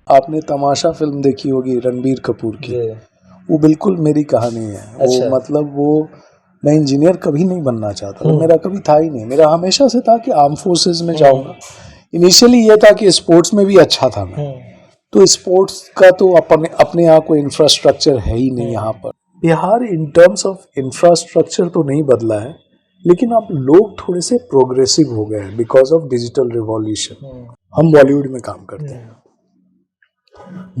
आपने तमाशा फिल्म देखी होगी रणबीर कपूर की, जी। वो बिल्कुल मेरी कहानी है। अच्छा। वो मतलब वो मैं इंजीनियर कभी नहीं बनना चाहता था, मेरा कभी था ही नहीं। मेरा हमेशा से था कि आर्म फोर्सेस में जाऊंगा। इनिशियली ये था कि स्पोर्ट्स में भी अच्छा था मैं, तो स्पोर्ट्स का तो अपने अपने यहाँ कोई इंफ्रास्ट्रक्चर है ही नहीं यहाँ पर। Bihar in terms of infrastructure तो नहीं बदला है, लेकिन अब लोग थोड़े से प्रोग्रेसिव हो गए हैं बिकॉज ऑफ डिजिटल रिवॉल्यूशन। हम बॉलीवुड में काम करते हैं।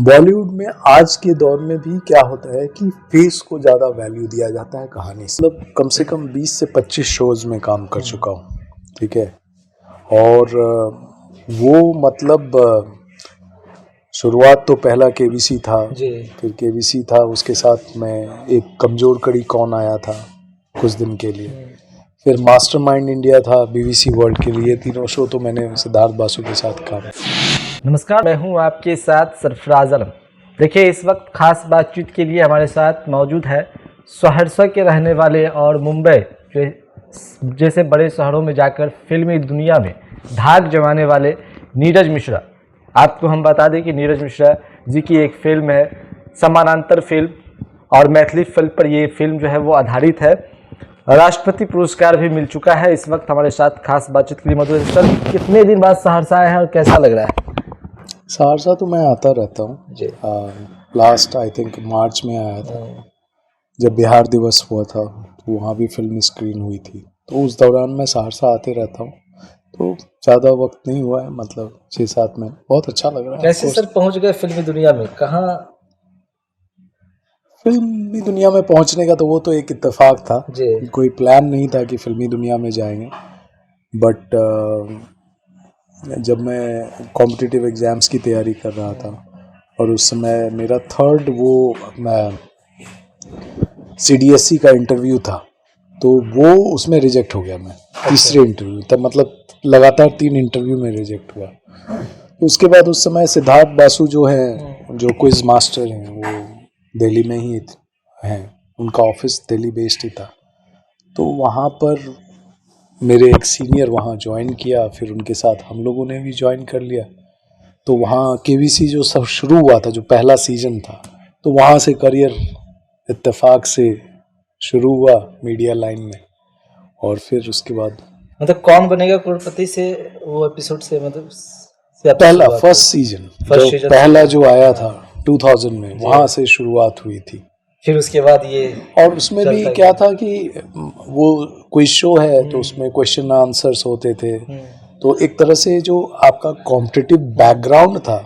बॉलीवुड में आज के दौर में भी क्या होता है कि फेस को ज़्यादा वैल्यू दिया जाता है कहानी से। मतलब कम से कम 20 से 25 शोज में काम कर चुका हूँ, ठीक है। और वो मतलब शुरुआत तो पहला केबीसी था जी। फिर केबीसी था, उसके साथ मैं एक कमजोर कड़ी कौन आया था कुछ दिन के लिए, फिर मास्टरमाइंड इंडिया था बीबीसी वर्ल्ड के लिए। तीनों शो तो मैंने सिद्धार्थ बासु के साथ काम। नमस्कार, मैं हूं आपके साथ सरफराज आलम। देखिए, इस वक्त खास बातचीत के लिए हमारे साथ मौजूद है सहरसा के रहने वाले और मुंबई जैसे बड़े शहरों में जाकर फिल्मी दुनिया में धाक जमाने वाले नीरज मिश्रा। आपको हम बता दें कि नीरज मिश्रा जी की एक फिल्म है समानांतर फिल्म, और मैथिली फिल्म पर ये फिल्म जो है वो आधारित है। राष्ट्रपति पुरस्कार भी मिल चुका है। इस वक्त हमारे साथ खास बातचीत के लिए मौजूद है। सर, कितने दिन बाद सहरसा आए हैं और कैसा लग रहा है? सहरसा तो मैं आता रहता हूँ जी। लास्ट आई थिंक मार्च में आया था, जब बिहार दिवस हुआ था तो वहाँ भी फिल्म स्क्रीन हुई थी, तो उस दौरान मैं सहरसा आते रहता हूँ। तो ज़्यादा वक्त नहीं हुआ है, मतलब 6-7 महीने। बहुत अच्छा लग रहा है। कैसे सर पहुंच गए फिल्मी दुनिया में? कहाँ फिल्मी दुनिया में पहुंचने का तो वो तो एक इत्तेफाक था जी। कोई प्लान नहीं था कि फिल्मी दुनिया में जाएंगे। बट जब मैं कॉम्पिटिटिव एग्ज़ाम्स की तैयारी कर रहा था और उस समय मेरा थर्ड वो मैं CDSE का इंटरव्यू था, तो वो उसमें रिजेक्ट हो गया मैं। तीसरे इंटरव्यू तब, मतलब लगातार 3 इंटरव्यू में रिजेक्ट हुआ। उसके बाद उस समय सिद्धार्थ बासु जो हैं, जो क्विज मास्टर हैं, वो दिल्ली में ही हैं, उनका ऑफिस दिल्ली बेस्ड ही था। तो वहाँ पर मेरे एक सीनियर वहाँ ज्वाइन किया, फिर उनके साथ हम लोगों ने भी ज्वाइन कर लिया। तो वहाँ केबीसी जो सब शुरू हुआ था, जो पहला सीजन था, तो वहाँ से करियर इत्तेफाक से शुरू हुआ मीडिया लाइन में। और फिर उसके बाद मतलब कौन बनेगा करोड़पति से वो एपिसोड से मतलब पहला फर्स्ट सीजन जो पहला जो आया था 2000 में, वहाँ से शुरुआत हुई थी। फिर उसके बाद ये, और उसमें भी क्या था कि वो क्विज शो है तो उसमें क्वेश्चन आंसर्स होते थे। तो एक तरह से जो आपका कॉम्पिटिटिव बैकग्राउंड था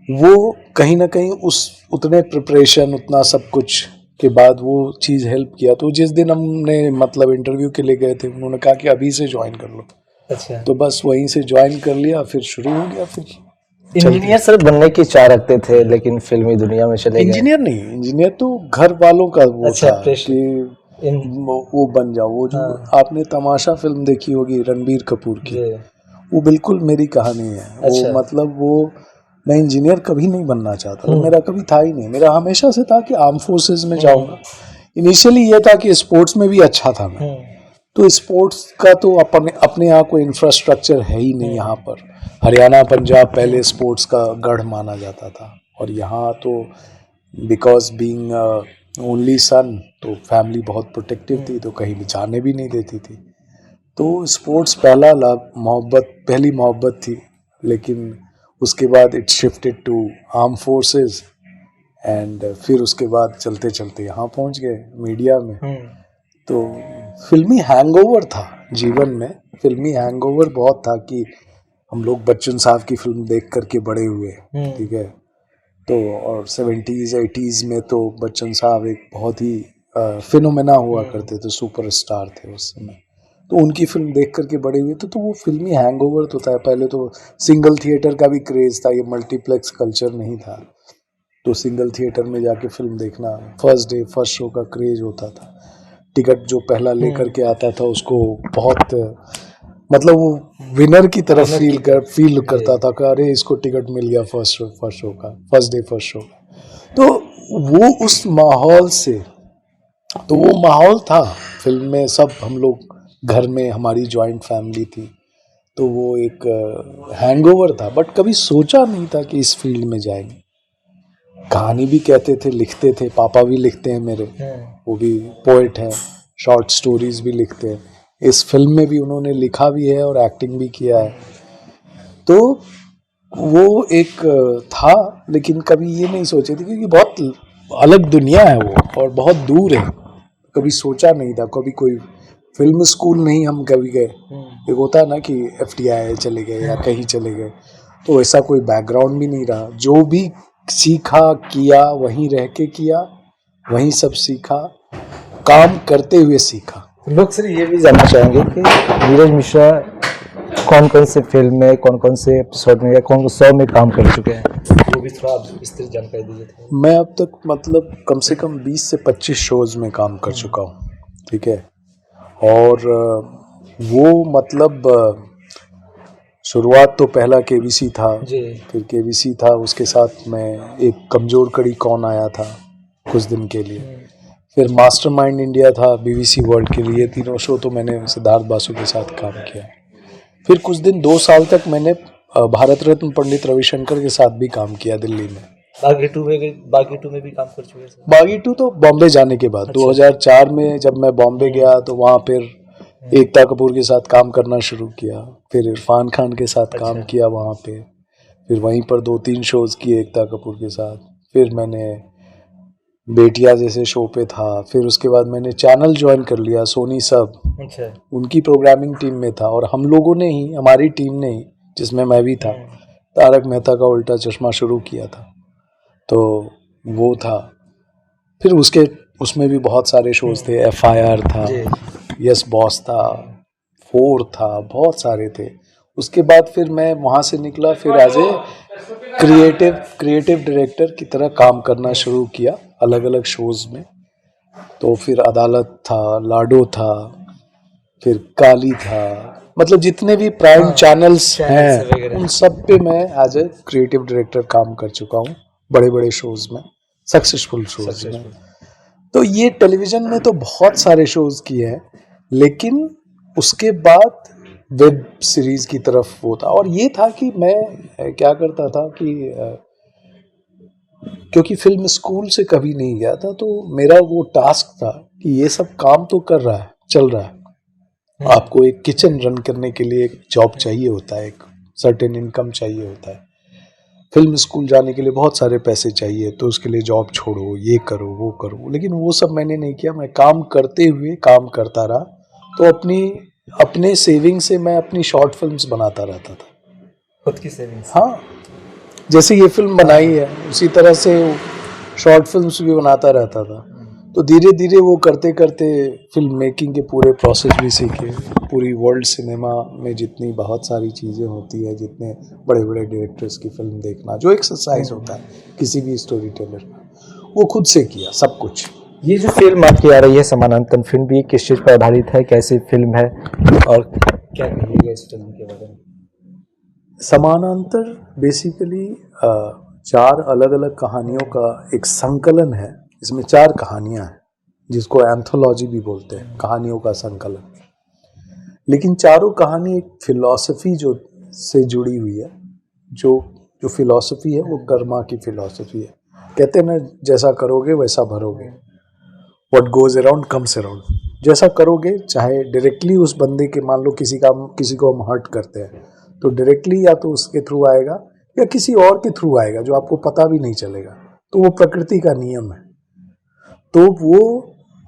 वो कहीं ना कहीं उस उतने प्रिपरेशन उतना सब कुछ के बाद वो चीज़ हेल्प किया। तो जिस दिन हमने मतलब इंटरव्यू के लिए गए थे, उन्होंने कहा कि अभी से ज्वाइन कर लो। अच्छा। तो बस वहीं से ज्वाइन कर लिया, फिर शुरू हो गया। फिर इंजीनियर सर बनने की इच्छा रखते थे, लेकिन फिल्मी दुनिया में चले गए। इंजीनियर नहीं, इंजीनियर तो घर वालों का वो अच्छा, था कि वो बन जाओ। वो जो आपने तमाशा फिल्म देखी होगी रणबीर कपूर की, वो बिल्कुल मेरी कहानी है। अच्छा। वो मतलब वो मैं इंजीनियर कभी नहीं बनना चाहता था, मेरा कभी था ही नहीं। मेरा हमेशा से था कि आर्म फोर्सेस में जाऊंगा। इनिशियली ये था कि स्पोर्ट्स में भी अच्छा था मैं, तो स्पोर्ट्स का तो अपने अपने यहाँ कोई इंफ्रास्ट्रक्चर है ही नहीं यहाँ पर। हरियाणा पंजाब पहले स्पोर्ट्स का गढ़ माना जाता था, और यहाँ तो बिकॉज बीइंग ओनली सन, तो फैमिली बहुत प्रोटेक्टिव थी, तो कहीं भी जाने भी नहीं देती थी। तो स्पोर्ट्स पहला पहली मोहब्बत थी। लेकिन उसके बाद it shifted to arm forces, and फिर उसके बाद चलते चलते यहाँ पहुँच गए मीडिया में। तो फिल्मी हैंगओवर था जीवन में, फिल्मी हैंगओवर बहुत था कि हम लोग बच्चन साहब की फिल्म देख करके बड़े हुए, ठीक है। तो और 70s 80s में तो बच्चन साहब एक बहुत ही फिनोमेना हुआ करते थे, सुपरस्टार थे उस समय। तो उनकी फिल्म देख करके बड़े हुए थे, तो वो फिल्मी हैंगओवर तो था। पहले तो सिंगल थिएटर का भी क्रेज़ था, ये मल्टीप्लेक्स कल्चर नहीं था। तो सिंगल थिएटर में जाके फिल्म देखना, फर्स्ट डे फर्स्ट शो का क्रेज होता था। टिकट जो पहला लेकर के आता था उसको बहुत, मतलब वो विनर की तरफ फील करता था कि अरे इसको टिकट मिल गया फर्स्ट शो का, फर्स्ट डे फर्स्ट शो का। तो वो उस माहौल से, तो वो माहौल था फिल्म में। सब हम लोग घर में, हमारी जॉइंट फैमिली थी, तो वो एक हैंगओवर था, बट कभी सोचा नहीं था कि इस फील्ड में जाएंगे। कहानी भी कहते थे, लिखते थे, पापा भी लिखते हैं मेरे, वो भी पोएट हैं, शॉर्ट स्टोरीज भी लिखते हैं। इस फिल्म में भी उन्होंने लिखा भी है और एक्टिंग भी किया है। तो वो एक था, लेकिन कभी ये नहीं सोचे थे क्योंकि बहुत अलग दुनिया है वो और बहुत दूर है। कभी सोचा नहीं था, कभी कोई फिल्म स्कूल नहीं हम कभी गए। एक होता है ना कि FTI चले गए या कहीं चले गए, तो ऐसा कोई बैकग्राउंड भी नहीं रहा। जो भी सीखा किया वहीं रह के किया, वहीं सब सीखा, काम करते हुए सीखा। लोग सर ये भी जानना चाहेंगे कि नीरज मिश्रा कौन कौन से फिल्म में, कौन कौन से एपिसोड में या कौन कौन शो में काम कर चुके हैं, वो भी थोड़ा विस्तृत जानकारी दीजिए था। मैं अब तक मतलब कम से कम 20 से 25 शोज़ में काम कर चुका हूँ, ठीक है। और वो मतलब शुरुआत तो पहला KBC था, फिर KBC था, उसके साथ में एक कमज़ोर कड़ी कौन आया था कुछ दिन के लिए, फिर मास्टरमाइंड इंडिया था BBC वर्ल्ड के लिए। तीनों शो तो मैंने सिद्धार्थ बासु के साथ काम किया। फिर कुछ दिन 2 साल तक मैंने भारत रत्न पंडित रविशंकर के साथ भी काम किया दिल्ली में। बागी टू में भी काम कर चुके हैं सर। बागी टू तो बॉम्बे जाने के बाद 2004 में जब मैं बॉम्बे गया तो वहाँ फिर एकता कपूर के साथ काम करना शुरू किया, फिर इरफान खान के साथ काम किया वहाँ पे, फिर वहीं पर 2-3 शोज़ किए एकता कपूर के साथ। फिर मैंने बेटिया जैसे शो पे था, फिर उसके बाद मैंने चैनल ज्वाइन कर लिया, सोनी सब, उनकी प्रोग्रामिंग टीम में था। और हम लोगों ने ही, हमारी टीम ने ही, जिसमें मैं भी था, तारक मेहता का उल्टा चश्मा शुरू किया था, तो वो था। फिर उसमें भी बहुत सारे शोज़ थे, FIR था, यस बॉस था, 4 था, बहुत सारे थे। उसके बाद फिर मैं वहाँ से निकला, फिर एज ए क्रिएटिव डायरेक्टर की तरह काम करना शुरू किया अलग अलग शोज़ में। तो फिर अदालत था, लाडो था, फिर काली था, मतलब जितने भी प्राइम चैनल्स हैं उन सब पे मैं एज ए क्रिएटिव डायरेक्टर काम कर चुका हूँ, बड़े बड़े शोज़ में, सक्सेसफुल शोज़ में। तो ये टेलीविज़न में तो बहुत सारे शोज़ किए हैं, लेकिन उसके बाद वेब सीरीज़ की तरफ वो था। और ये था कि मैं क्या करता था कि क्योंकि फिल्म स्कूल से कभी नहीं गया था, तो मेरा वो टास्क था कि ये सब काम तो कर रहा है, चल रहा है, आपको एक किचन रन करने के लिए एक जॉब चाहिए होता है, एक सर्टेन इनकम चाहिए होता है। फिल्म स्कूल जाने के लिए बहुत सारे पैसे चाहिए, तो उसके लिए जॉब छोड़ो, ये करो, वो करो। लेकिन वो सब मैंने नहीं किया, मैं काम करते हुए काम करता रहा। तो अपने सेविंग से मैं अपनी शॉर्ट फिल्म्स बनाता रहता था, खुद की सेविंग्स। हाँ, जैसे ये फिल्म बनाई है उसी तरह से शॉर्ट फिल्म्स भी बनाता रहता था। तो धीरे धीरे वो करते करते फिल्म मेकिंग के पूरे प्रोसेस भी सीखे, पूरी वर्ल्ड सिनेमा में जितनी बहुत सारी चीज़ें होती है, जितने बड़े बड़े डायरेक्टर्स की फिल्म देखना, जो एक्सरसाइज होता है किसी भी स्टोरी टेलर का, वो खुद से किया सब कुछ। ये जो फिल्म आपकी आ रही है समानांतर फिल्म, भी किस चीज़ पर आधारित है, कैसी फिल्म है और क्या कहिएगा इस फिल्म के बारे में? समानांतर बेसिकली 4 अलग अलग कहानियों का एक संकलन है। इसमें 4 कहानियां हैं, जिसको एंथोलॉजी भी बोलते हैं, कहानियों का संकलन। लेकिन चारों कहानी एक फिलॉसफी जो से जुड़ी हुई है, जो फिलॉसफी है वो कर्मा की फिलॉसफी है। कहते हैं ना, जैसा करोगे वैसा भरोगे, what goes around comes around. जैसा करोगे, चाहे डायरेक्टली उस बंदे के, मान लो किसी को हम हर्ट करते हैं, तो डायरेक्टली या तो उसके थ्रू आएगा या किसी और के थ्रू आएगा जो आपको पता भी नहीं चलेगा। तो वो प्रकृति का नियम है। तो वो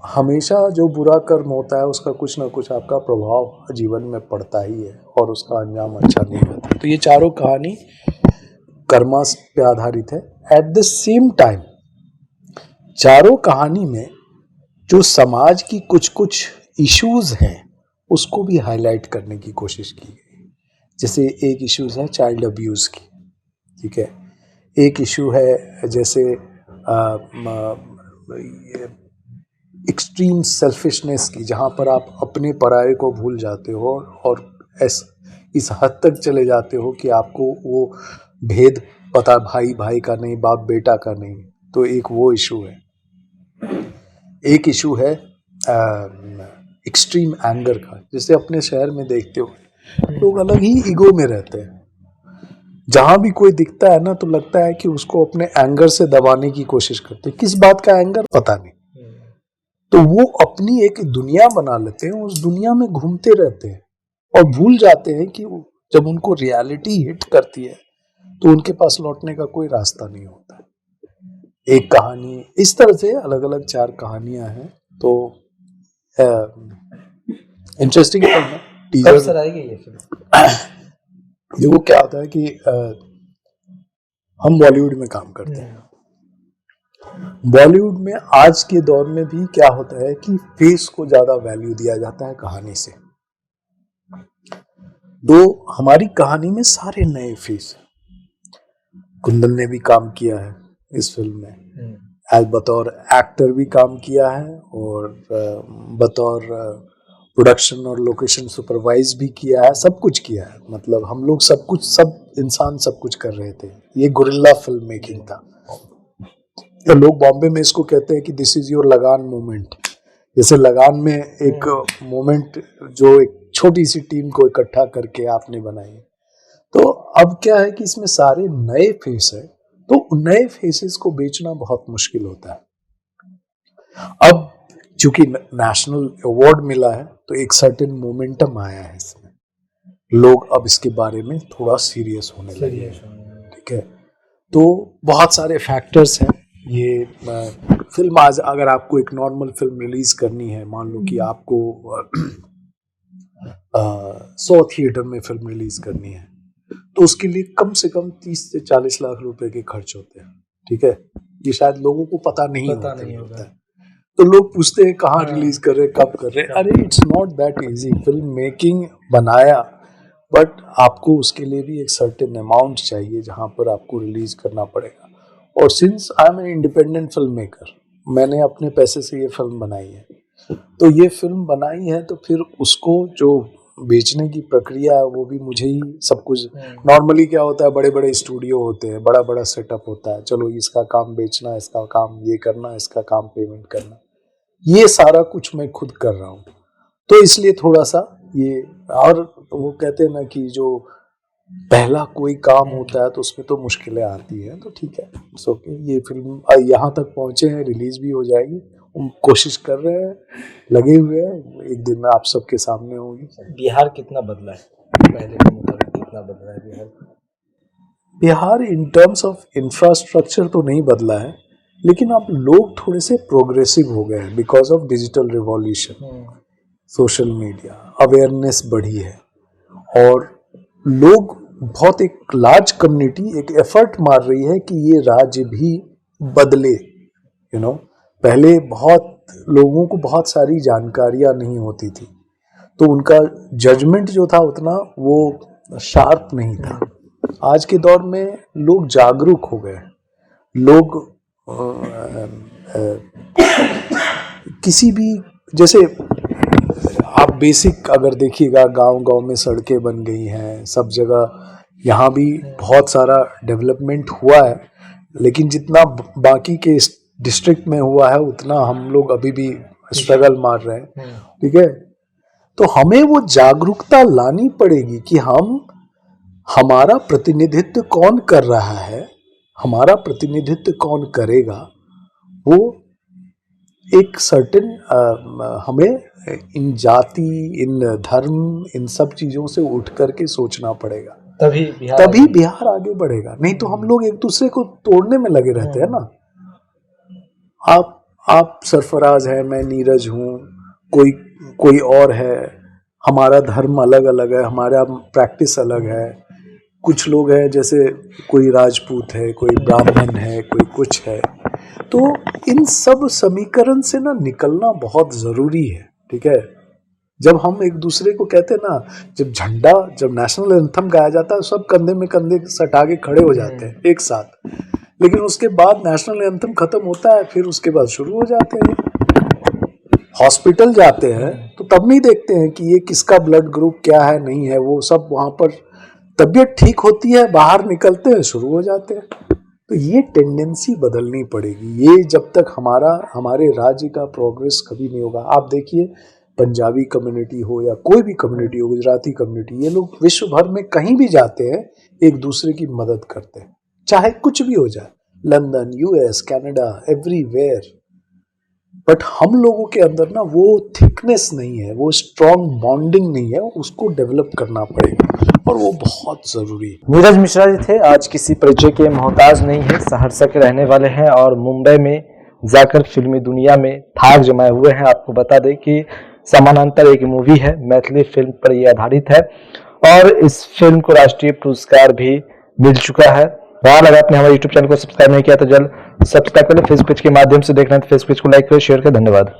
हमेशा जो बुरा कर्म होता है उसका कुछ ना कुछ आपका प्रभाव जीवन में पड़ता ही है और उसका अंजाम अच्छा नहीं होता। तो ये चारों कहानी कर्मा पे आधारित है। एट द सेम टाइम चारों कहानी में जो समाज की कुछ कुछ इश्यूज हैं उसको भी हाईलाइट करने की कोशिश की गई। जैसे एक इश्यूज है चाइल्ड अब्यूज़ की, ठीक है। एक इशू है जैसे एक्सट्रीम सेल्फिशनेस की, जहाँ पर आप अपने पराये को भूल जाते हो और इस हद तक चले जाते हो कि आपको वो भेद पता भाई भाई का नहीं, बाप बेटा का नहीं। तो एक वो इशू है। एक इशू है एक्सट्रीम एंगर का, जैसे अपने शहर में देखते हो लोग अलग ही ईगो में रहते हैं। जहां भी कोई दिखता है ना तो लगता है कि उसको अपने एंगर से दबाने की कोशिश करते हैं। किस बात का एंगर पता नहीं, तो वो अपनी एक दुनिया बना लेते हैं, उस दुनिया में घूमते रहते हैं और भूल जाते हैं कि जब उनको रियलिटी हिट करती है तो उनके पास लौटने का कोई रास्ता नहीं होता। एक कहानी इस तरह से अलग अलग 4 कहानियां हैं। तो इंटरेस्टिंग फिल्म है। कब टीजर सर आएगी ये फिल्म? देखो क्या होता है कि हम बॉलीवुड में काम करते हैं। बॉलीवुड में आज के दौर में भी क्या होता है कि फेस को ज्यादा वैल्यू दिया जाता है कहानी से। दो हमारी कहानी में सारे नए फेस हैं। कुंदन ने भी काम किया है इस फिल्म में, एज बतौर एक्टर भी काम किया है और बतौर प्रोडक्शन और लोकेशन सुपरवाइज भी किया है, सब कुछ किया है। मतलब हम लोग सब कुछ, सब इंसान सब कुछ कर रहे थे। ये गुरिल्ला फिल्म मेकिंग था। तो लोग बॉम्बे में इसको कहते हैं कि दिस इज योर लगान मोमेंट। जैसे लगान में एक मोमेंट जो एक छोटी सी टीम को इकट्ठा करके आपने बनाई। तो अब क्या है कि इसमें सारे नए फेस है, तो नए फेसेस को बेचना बहुत मुश्किल होता है। अब चूंकि नेशनल अवार्ड मिला है तो एक सर्टेन मोमेंटम आया है इसमें, लोग अब इसके बारे में थोड़ा सीरियस होने लगे हैं। ठीक है, तो बहुत सारे फैक्टर्स हैं। ये फिल्म आज अगर आपको एक नॉर्मल फिल्म रिलीज करनी है, मान लो कि आपको 100 थिएटर में फिल्म रिलीज करनी है, तो उसके लिए कम से कम 30 से 40 लाख रुपए के खर्च होते हैं। ठीक है, ये शायद लोगों को पता नहीं होता है। तो लोग पूछते हैं कहाँ रिलीज कर रहे, कब कर रहे। अरे it's not that easy. Film making बनाया, बट आपको उसके लिए भी एक सर्टेन अमाउंट चाहिए जहाँ पर आपको रिलीज करना पड़ेगा। और since I am an independent film maker, मैंने अपने पैसे से ये फिल्म बनाई है, तो ये फिल्म बनाई है तो फिर उसको जो बेचने की प्रक्रिया है वो भी मुझे ही सब कुछ। नॉर्मली क्या होता है, बड़े बड़े स्टूडियो होते हैं, बड़ा बड़ा सेटअप होता है, चलो इसका काम बेचना, इसका काम ये करना, इसका काम पेमेंट करना, ये सारा कुछ मैं खुद कर रहा हूँ। तो इसलिए थोड़ा सा ये, और वो कहते हैं ना कि जो पहला कोई काम होता है तो उसमें तो मुश्किलें आती हैं। तो ठीक है, सो ये फिल्म यहाँ तक पहुँचे हैं, रिलीज भी हो जाएगी, कोशिश कर रहे हैं, लगे हुए हैं, एक दिन में आप सबके सामने होगी। बिहार कितना बदला है पहले के मुताबिक? कितना बदला है Bihar? Bihar in terms of infrastructure तो नहीं बदला है, लेकिन अब लोग थोड़े से प्रोग्रेसिव हो गए हैं because of digital revolution, social media, awareness बढ़ी है और लोग बहुत, एक लार्ज कम्युनिटी एक एफर्ट मार रही है कि ये राज्य भी बदले। यू नो, पहले बहुत लोगों को बहुत सारी जानकारियां नहीं होती थी, तो उनका जजमेंट जो था उतना वो शार्प नहीं था। आज के दौर में लोग जागरूक हो गए। लोग किसी भी, जैसे आप बेसिक अगर देखिएगा, गांव गांव में सड़कें बन गई हैं, सब जगह यहाँ भी बहुत सारा डेवलपमेंट हुआ है, लेकिन जितना बाकी के डिस्ट्रिक्ट में हुआ है उतना हम लोग अभी भी स्ट्रगल मार रहे हैं। ठीक है, तो हमें वो जागरूकता लानी पड़ेगी कि हमारा प्रतिनिधित्व कौन कर रहा है, हमारा प्रतिनिधित्व कौन करेगा। वो एक सर्टेन हमें इन जाति, इन धर्म, इन सब चीजों से उठ करके सोचना पड़ेगा, तभी बिहार आगे बढ़ेगा। नहीं तो हम लोग एक दूसरे को तोड़ने में लगे रहते हैं ना। आप सरफराज है, मैं नीरज हूँ, कोई और है, हमारा धर्म अलग अलग है, हमारा प्रैक्टिस अलग है। कुछ लोग हैं जैसे कोई राजपूत है, कोई ब्राह्मण है, कोई कुछ है। तो इन सब समीकरण से ना निकलना बहुत जरूरी है। ठीक है, जब हम एक दूसरे को कहते हैं ना, जब नेशनल एंथम गाया जाता है सब कंधे में कंधे सटा के खड़े हो जाते हैं एक साथ, लेकिन उसके बाद नेशनल एंथम खत्म होता है, फिर उसके बाद शुरू हो जाते हैं। हॉस्पिटल जाते हैं तो तब नहीं देखते हैं कि ये किसका ब्लड ग्रुप क्या है, नहीं है, वो सब वहां पर तबीयत ठीक होती है, बाहर निकलते हैं, शुरू हो जाते हैं। तो ये टेंडेंसी बदलनी पड़ेगी। ये जब तक हमारे राज्य का प्रोग्रेस कभी नहीं होगा। आप देखिए पंजाबी कम्युनिटी हो या कोई भी कम्युनिटी हो, गुजराती कम्युनिटी, ये लोग विश्व भर में कहीं भी जाते हैं एक दूसरे की मदद करते हैं, चाहे कुछ भी हो जाए, London, US, Canada, everywhere. But हम लोगों के अंदर ना वो थिकनेस नहीं है, वो स्ट्रॉन्ग बॉन्डिंग नहीं है, उसको डेवलप करना पड़ेगा और वो बहुत ज़रूरी है। नीरज मिश्रा जी थे, आज किसी परिचय के मोहताज नहीं है, सहरसा के रहने वाले हैं और मुंबई में जाकर फिल्मी दुनिया में धाक जमाए हुए हैं। आपको बता दें कि समानांतर एक मूवी है, मैथिली फिल्म पर यह आधारित है और इस फिल्म को राष्ट्रीय पुरस्कार भी मिल चुका है। वहाँ लगा आपने हमारे यूट्यूब चैनल को सब्सक्राइब नहीं किया तो जल्द सब्सक्राइब करें। फेसबुक पेज के माध्यम से देख रहे हैं तो फेसबुक पेज को लाइक करें, शेयर करें। धन्यवाद।